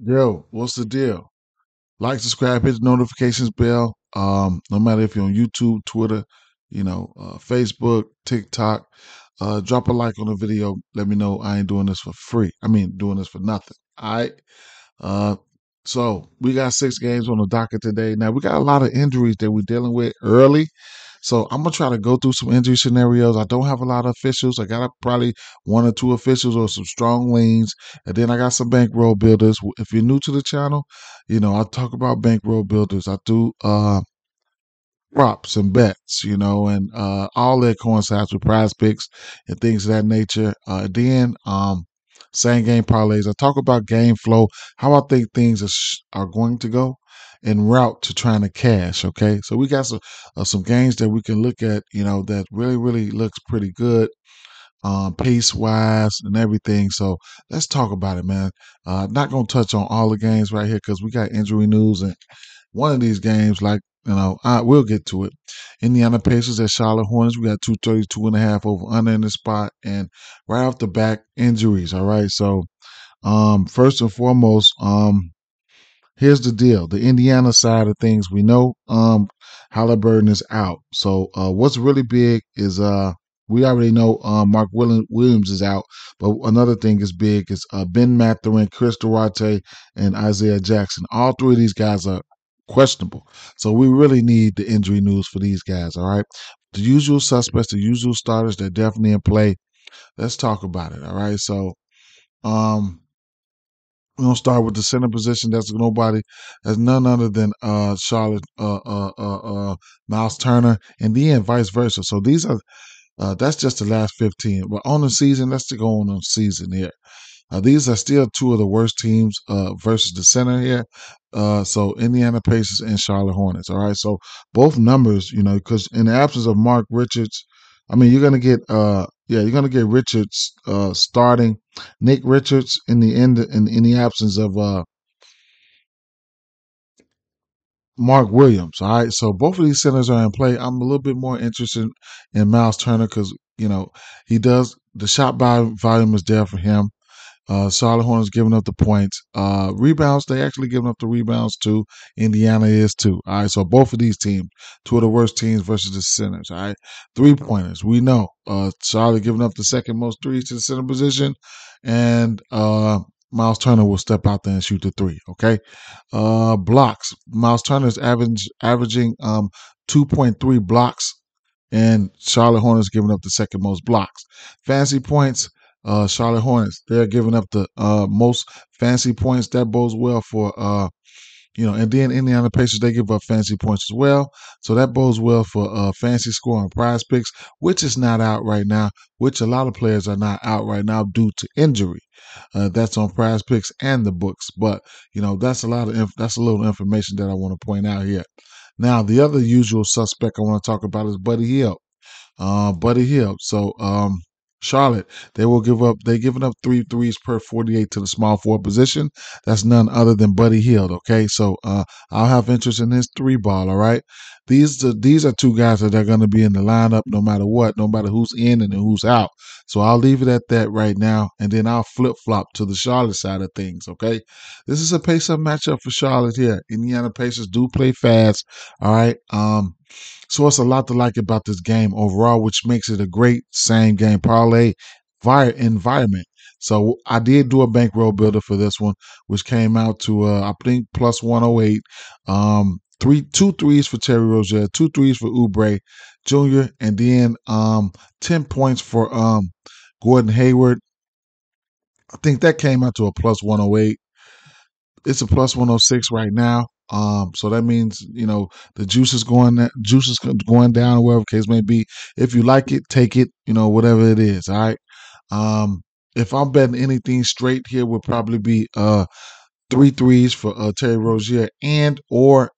Yo, what's the deal? Like, subscribe, hit the notifications bell. No matter if you're on YouTube, Twitter, Facebook, TikTok, drop a like on the video. Let me know I ain't doing this for free. I mean, doing this for nothing. All right. Uh, so we got 6 games on the docket today. Now we got a lot of injuries that we're dealing with early. So I'm gonna try to go through some injury scenarios. I don't have a lot of officials. I got probably one or two officials or some strong leans, and then I got some bankroll builders. If you're new to the channel, I talk about bankroll builders. I do props and bets, and all that coincides with prize picks and things of that nature. Then same game parlays. I talk about game flow, how I think things are going to go en route to trying to cash. Okay, so we got some games that we can look at, that really looks pretty good. Pace wise and everything. So let's talk about it, man. Not gonna touch on all the games right here because we got injury news and one of these games, like, I will get to it. Indiana Pacers at Charlotte Hornets. We got 232.5 over under in the spot. And right off the back, injuries. All right. So, first and foremost, here's the deal. The Indiana side of things, we know Halliburton is out. So what's really big is we already know Mark Williams is out, but another thing is big is Ben Mathurin, Chris Duarte, and Isaiah Jackson. All three of these guys are questionable. So we really need the injury news for these guys. All right. The usual suspects, the usual starters, they're definitely in play. Let's talk about it. All right. So um we're gonna start with the center position. That's none other than Charlotte Miles Turner, and then vice versa. So these are that's just the last 15. But on the season, let's go on the season here. These are still two of the worst teams versus the center here. So Indiana Pacers and Charlotte Hornets. All right. So both numbers, because in the absence of Mark Richards, I mean, you're gonna get Richards starting, Nick Richards in the absence of Mark Williams. All right. So both of these centers are in play. I'm a little bit more interested in Miles Turner because he does the shot by volume is there for him. Charlotte Hornets giving up the points. Rebounds, they actually giving up the rebounds too. Indiana is too. All right, so both of these teams, two of the worst teams versus the centers. All right, 3-pointers. We know Charlotte giving up the second most threes to the center position, and Miles Turner will step out there and shoot the three. Okay, blocks. Miles Turner is averaging 2.3 blocks, and Charlotte Hornets giving up the second most blocks. Fancy points. Charlotte Hornets, they're giving up the most fancy points. That bodes well for and then Indiana Pacers, they give up fancy points as well. So that bodes well for fancy score on prize picks, which is not out right now, which a lot of players are not out right now due to injury. That's on prize picks and the books. But, that's that's a little information that I want to point out here. Now, the other usual suspect I want to talk about is Buddy Hield. Buddy Hield. So Charlotte, they're giving up three threes per 48 to the small forward position. That's none other than Buddy Hield. Okay. So I'll have interest in his three ball. All right. These are two guys that are going to be in the lineup no matter what, no matter who's in and who's out. So I'll leave it at that right now, and then I'll flip flop to the Charlotte side of things. Okay, this is a pace up matchup for Charlotte here. Indiana Pacers do play fast. All right. So it's a lot to like about this game overall, which makes it a great same game parlay environment. So I did do a bankroll builder for this one, which came out to I think plus 108. Two threes for Terry Rozier, two threes for Oubre Jr., and then 10 points for Gordon Hayward. I think that came out to a plus 108. It's a plus 106 right now. So that means the juice is going down, or whatever case may be. If you like it, take it. Whatever it is. All right. If I'm betting anything straight here, would probably be three threes for Terry Rozier and or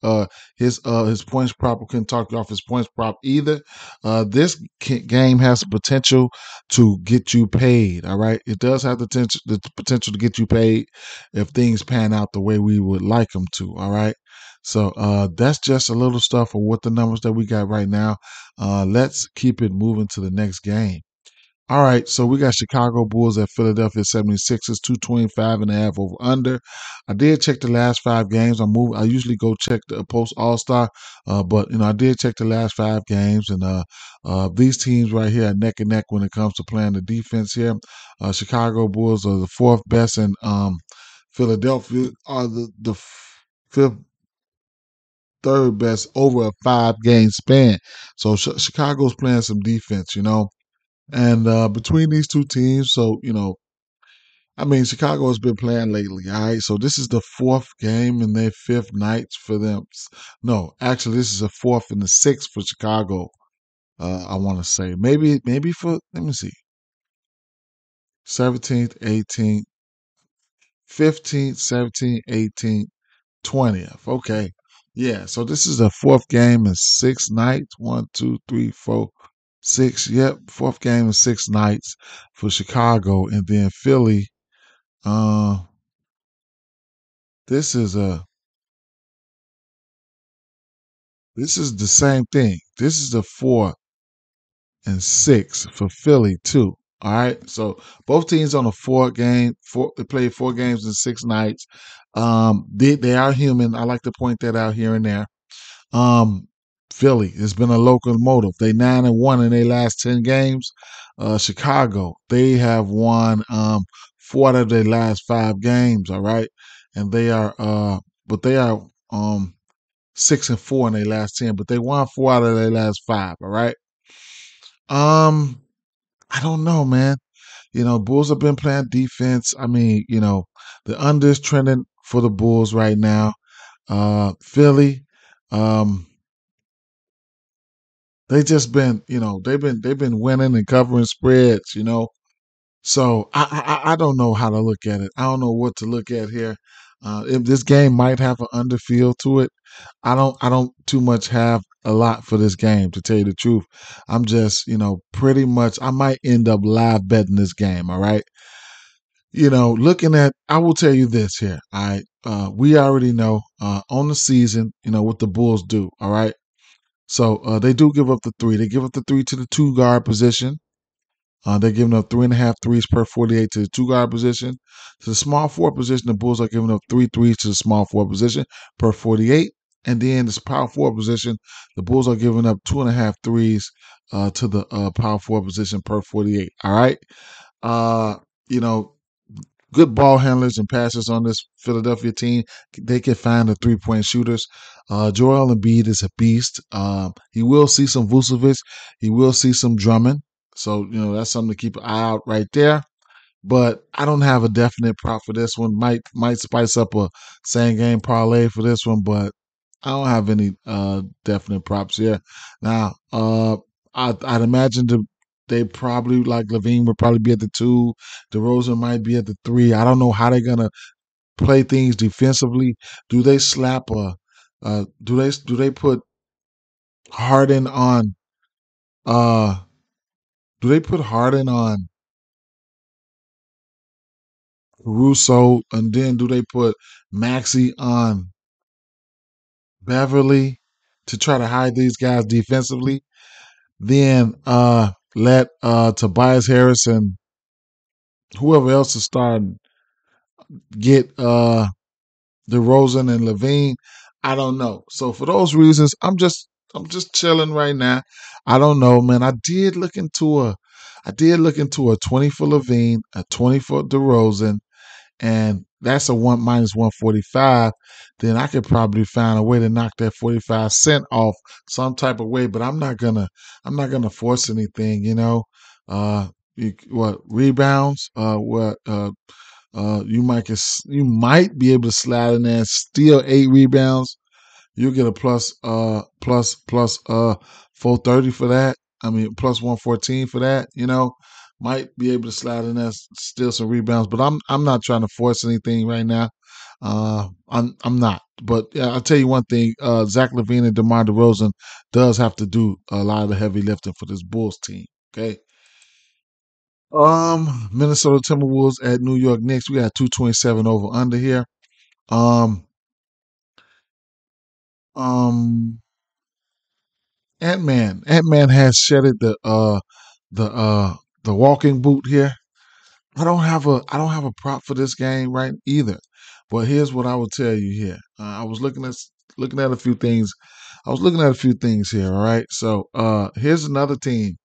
his points prop. We couldn't talk you off his points prop either. This game has the potential to get you paid. All right, it does have the potential to get you paid if things pan out the way we would like them to. All right. So that's just a little stuff of what the numbers that we got right now. Let's keep it moving to the next game. All right, so we got Chicago Bulls at Philadelphia 76ers, 225.5 over under. I did check the last 5 games. I usually go check the post All-Star, but I did check the last 5 games, and these teams right here are neck and neck when it comes to playing the defense here. Chicago Bulls are the fourth best, and Philadelphia are the fifth, third best over a 5 game span. So Chicago's playing some defense. And between these two teams, so I mean, Chicago has been playing lately. All right, so this is the fourth game in their fifth night for them. No, actually, this is the fourth and the sixth for Chicago. I want to say maybe for let me see, 17th, 18th, 15th, 17th, 18th, 20th. Okay, yeah. So this is the fourth game in 6 nights. One, two, three, four, six. Yep, fourth game in 6 nights for Chicago, and then Philly. Uh, this is a this is the same thing. This is the 4 and 6 for Philly too. All right, so both teams on a 4 game. They played 4 games in 6 nights. They are human. I like to point that out here and there. Um, Philly has been a locomotive. They 9-1 in their last 10 games. Chicago, they have won 4 out of their last 5 games. All right, and but they are 6-4 in their last 10. But they won 4 out of their last 5. All right. Um, I don't know, man. Bulls have been playing defense. I mean, the under is trending for the Bulls right now. Philly. Um, They just been, they've been winning and covering spreads. So I don't know how to look at it. I don't know what to look at here. If this game might have an underfeel to it, I don't too much have a lot for this game to tell you the truth. I'm just, pretty much I might end up live betting this game. All right. Looking at, I will tell you this here. All right. We already know on the season, what the Bulls do. All right. So they do give up the three. They give up the three to the two guard position. They're giving up 3.5 threes per 48 to the two guard position. To the small forward position, the Bulls are giving up 3 threes to the small forward position per 48. And then this power forward position, the Bulls are giving up 2.5 threes to the power forward position per 48. All right. Uh, you know, Good ball handlers and passers on this Philadelphia team. They can find the 3-point shooters. Joel Embiid is a beast. He will see some Vucevic. He will see some Drummond. So, that's something to keep an eye out right there. But I don't have a definite prop for this one. Might spice up a same game parlay for this one, but I don't have any definite props here. Now, I'd imagine they probably like Levine would probably be at the 2. DeRozan might be at the 3. I don't know how they're gonna play things defensively. Do they slap a? Do they put Harden on? Uh, do they put Harden on Russo, and then do they put Maxi on Beverly to try to hide these guys defensively? Then let Tobias Harris and whoever else is starting get DeRozan and Levine. I don't know. So for those reasons, I'm just chilling right now. I don't know, man. I did look into a 20 for Levine, a 20 for DeRozan, and that's a one minus 145. Then I could probably find a way to knock that 45 cent off some type of way. But I'm not gonna force anything. What rebounds? What you might be able to slide in there and steal 8 rebounds. You'll get a plus 430 for that. I mean plus 114 for that. Might be able to slide in there, steal some rebounds. But I'm not trying to force anything right now. I'm not. But yeah, I'll tell you one thing. Zach LaVine and DeMar DeRozan does have to do a lot of the heavy lifting for this Bulls team. Okay. Minnesota Timberwolves at New York Knicks. We got 227 over under here. Um, um, Ant Man has shedded the the walking boot here. I don't have a prop for this game right either. But here's what I will tell you here. I was looking at a few things. I was looking at a few things here. All right. So here's another team.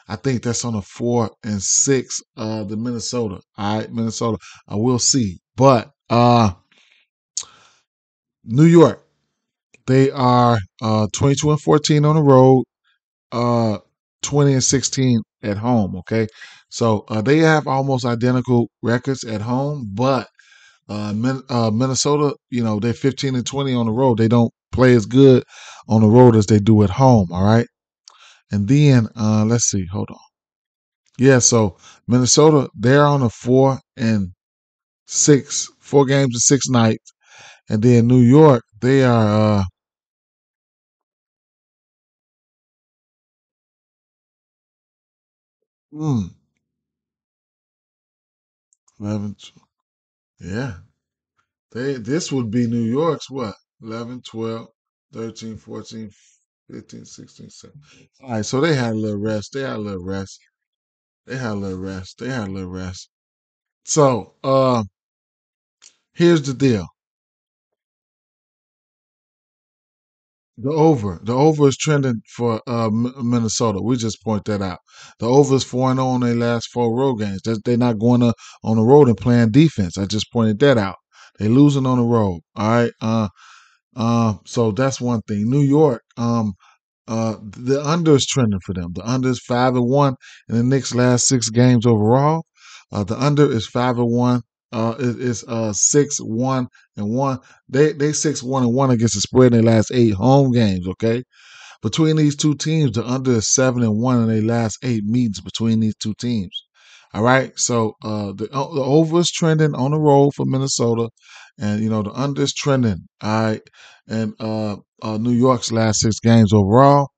I think that's on a 4 and 6. The Minnesota. All right, Minnesota. I will see. But New York. They are 22-14 on the road. Uh, 20-16 at home. Okay. So they have almost identical records at home, but Minnesota, they're 15-20 on the road. They don't play as good on the road as they do at home. All right. And then let's see. Hold on. Yeah. So Minnesota, they're on a 4-6, 4 games and 6 nights. And then New York, they are 11. Yeah. This would be New York's what? 11, 12, 13, 14, 15, 16, 17. All right, so they had a little rest. They had a little rest. They had a little rest. They had a little rest. So, here's the deal. The over is trending for Minnesota. We just point that out. The over is 4-0 on their last 4 road games. They're not going on the road and playing defense. I just pointed that out. They're losing on the road. All right. So that's one thing. New York. The under is trending for them. The under is 5-1 in the Knicks' last 6 games overall. The under is 5-1. It's 6-1-1. They 6-1-1 against the spread in their last 8 home games. Okay, between these two teams, the under is 7-1 in their last 8 meetings between these two teams. All right, so the over is trending on the road for Minnesota, and the under is trending. All right, and New York's last 6 games overall.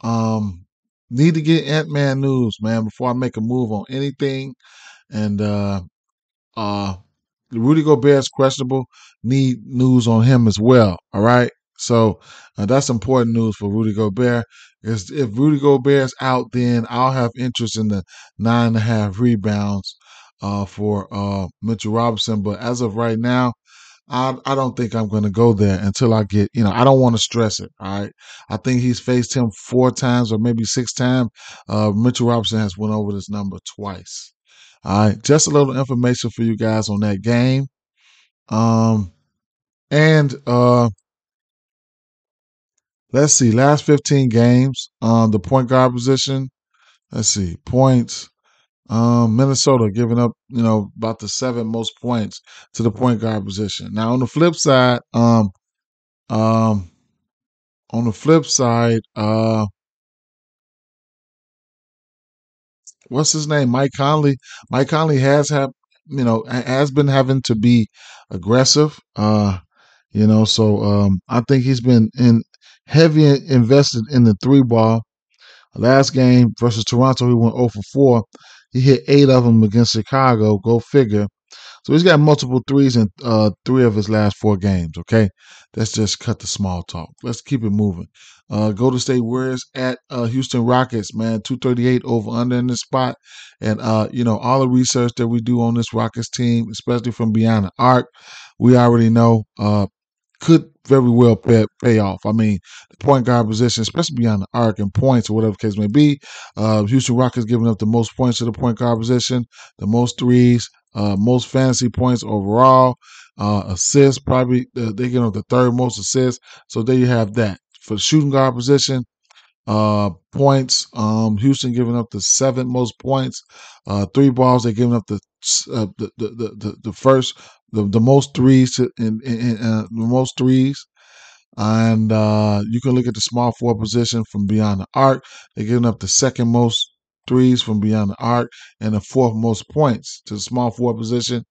Um, Need to get Ant Man news, man, before I make a move on anything. And uh, Rudy Gobert's questionable. Need news on him as well. All right. So that's important news for Rudy Gobert. Is if Rudy Gobert's out, then I'll have interest in the 9.5 rebounds for Mitchell Robinson. But as of right now, I don't think I'm going to go there until I get, I don't want to stress it. All right. I think he's faced him 4 times or maybe 6 times. Mitchell Robinson has went over this number twice. All right. Just a little information for you guys on that game. Um, and let's see, last 15 games, the point guard position. Let's see, points. Minnesota giving up, about the 7 most points to the point guard position. Now on the flip side, um, what's his name? Mike Conley. Mike Conley has been having to be aggressive. So I think he's been invested in the 3 ball. Last game versus Toronto, he went 0 for 4. He hit 8 of them against Chicago. Go figure. So he's got multiple threes in 3 of his last 4 games. Okay, let's just cut the small talk. Let's keep it moving. Golden State Warriors at Houston Rockets. Man, 238 over under in this spot, and all the research that we do on this Rockets team, especially from beyond the arc, we already know could very well pay off. I mean, the point guard position, especially beyond the arc and points or whatever the case may be, Houston Rockets giving up the most points to the point guard position, the most threes, most fantasy points overall, assists, probably they give up the 3rd most assists. So there you have that. For the shooting guard position, points, Houston giving up the 7th most points. 3 balls, they're giving up the first, the most threes the most threes. And you can look at the small forward position from beyond the arc. They're giving up the 2nd most threes from beyond the arc and the 4th most points to the small forward position.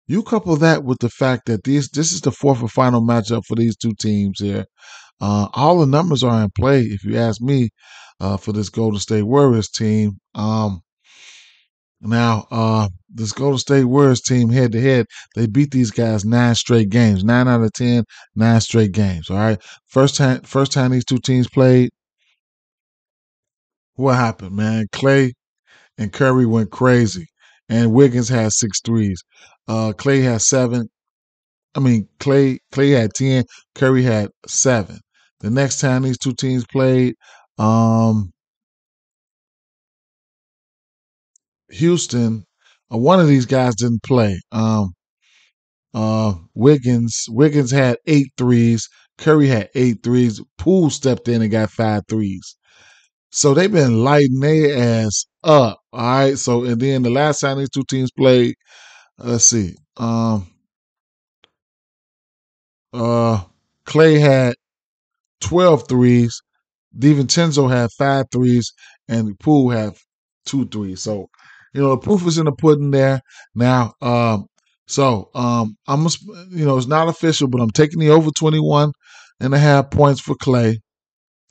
You couple that with the fact that this is the 4th and final matchup for these two teams here. All the numbers are in play, if you ask me, for this Golden State Warriors team. Now, this Golden State Warriors team head to head, they beat these guys 9 straight games, 9 out of 10, 9 straight games. All right. First time these two teams played, what happened, man? Clay and Curry went crazy. And Wiggins had 6 threes. Clay had 7. I mean, Clay had 10. Curry had 7. The next time these two teams played, um, Houston, one of these guys didn't play. Wiggins had 8 threes. Curry had 8 threes. Poole stepped in and got 5 threes. So they've been lighting their ass up. All right. So and then the last time these two teams played, let's see. Uh Clay had 12 threes. DiVincenzo had 5 threes, and Poole had 2 threes. So, the proof is in the pudding there. Now, I'm it's not official, but I'm taking the over 21.5 points for Clay.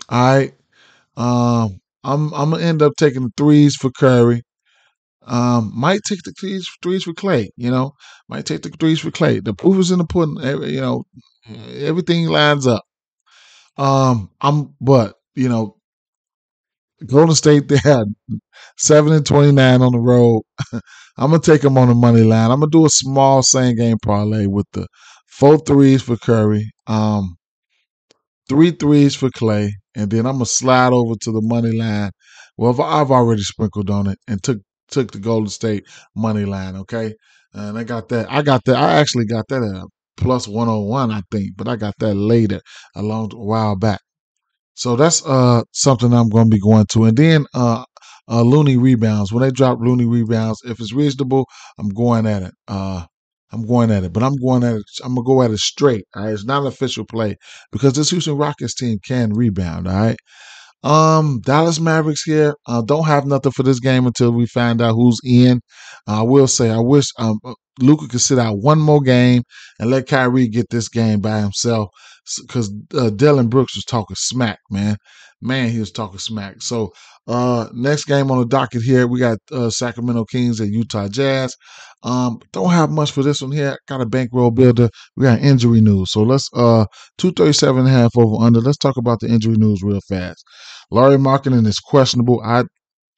All right. I'm gonna end up taking the threes for Curry. Might take the threes for Clay. Might take the threes for Clay. The proof is in the pudding. Everything lines up. But Golden State, they had 7-29 on the road. I'm gonna take them on the money line. I'm gonna do a small same game parlay with the 4 threes for Curry, 3 threes for Clay, and then I'm gonna slide over to the money line. Well, I've already sprinkled on it and took the Golden State money line. Okay, and I got that. I actually got that at a plus 101, I think, but I got that later a while back. So that's something I'm going to be going to. And then Looney rebounds. When they drop Looney rebounds, if it's reasonable, I'm going at it. I'm going at it, but I'm going at it. I'm gonna go at it straight. All right, it's not an official play because this Houston Rockets team can rebound. All right, Dallas Mavericks here don't have nothing for this game until we find out who's in. I will say I wish Luka could sit out one more game and let Kyrie get this game by himself because Dylan Brooks was talking smack, man. Man, he was talking smack. So next game on the docket here, we got Sacramento Kings and Utah Jazz. Don't have much for this one here. Got a bankroll builder. We got injury news. So let's 237.5 over under. Let's talk about the injury news real fast. Laurie Markkinen is questionable.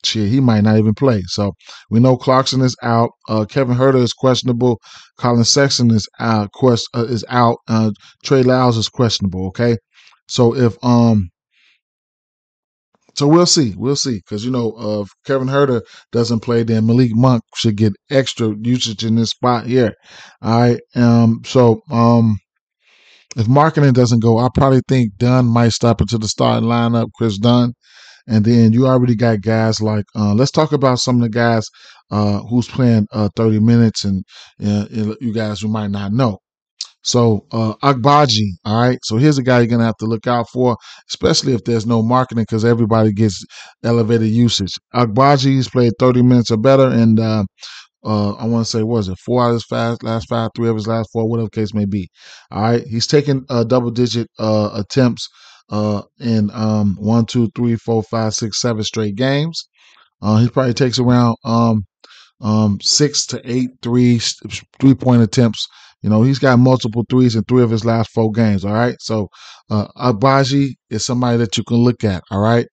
He might not even play. So we know Clarkson is out. Kevin Huerter is questionable. Colin Sexton is out. Is out. Trey Lyles is questionable. Okay, so so we'll see. We'll see. Because, if Kevin Huerter doesn't play, then Malik Monk should get extra usage in this spot here. All right. If Markkinen doesn't go, I probably think Dunn might stop into the starting lineup, Chris Dunn. And then you already got guys like, let's talk about some of the guys who's playing 30 minutes and you guys who might not know. So Agbaji, all right. So here's a guy you're gonna have to look out for, especially if there's no marketing, because everybody gets elevated usage. Agbaji's played 30 minutes or better, and I want to say, what is it, 4 out of his last five, 3 of his last 4, whatever the case may be. All right, he's taken double-digit attempts in 1, 2, 3, 4, 5, 6, 7 straight games. He probably takes around 6 to 8 3-point attempts. He's got multiple threes in 3 of his last 4 games. All right. So, Agbaji is somebody that you can look at. All right.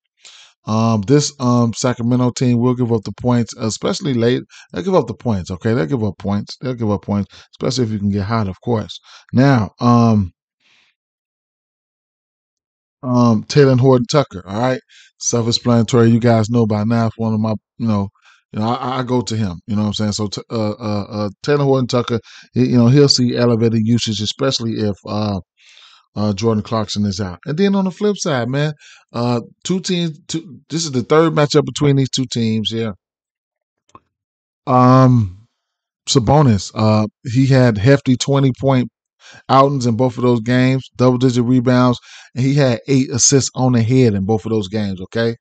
This Sacramento team will give up the points, especially late. They'll give up the points. Okay. They'll give up points. They'll give up points, especially if you can get hot, of course. Now, Taylor Horton Tucker. All right. Self-explanatory. You guys know by now. It's one of my, I go to him. You know what I'm saying? So, Taylor Horton Tucker, he'll see elevated usage, especially if Jordan Clarkson is out. And then on the flip side, man, two teams. This is the third matchup between these two teams. Yeah. Sabonis. He had hefty 20-point outings in both of those games, double-digit rebounds, and he had 8 assists on the head in both of those games. Okay.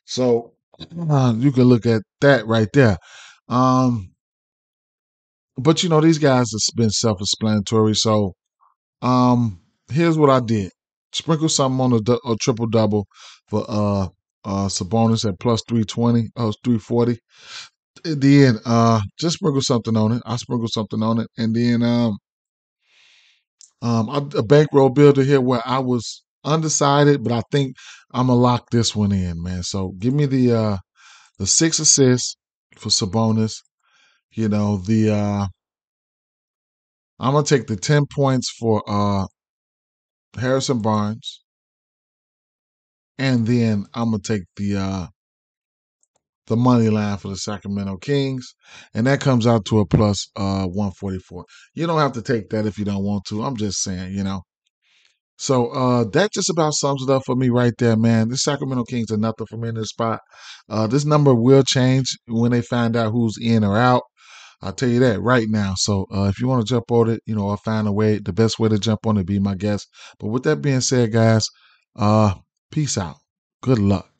So you can look at that right there. But these guys have been self-explanatory. So here's what I did: sprinkle something on a triple double for Sabonis at plus 320, 340. And then just sprinkle something on it. I sprinkled something on it, and then a bankroll builder here where I was undecided, but I think I'm gonna lock this one in, man. So give me the 6 assists for Sabonis. You know, I'm gonna take the 10 points for Harrison Barnes, and then I'm gonna take the money line for the Sacramento Kings, and that comes out to a plus 144. You don't have to take that if you don't want to. I'm just saying, you know. So that just about sums it up for me right there, man. The Sacramento Kings are nothing for me in this spot. This number will change when they find out who's in or out. I'll tell you that right now. So if you want to jump on it, you know, I'll find a way. The best way to jump on it, be my guest. But with that being said, guys, peace out. Good luck.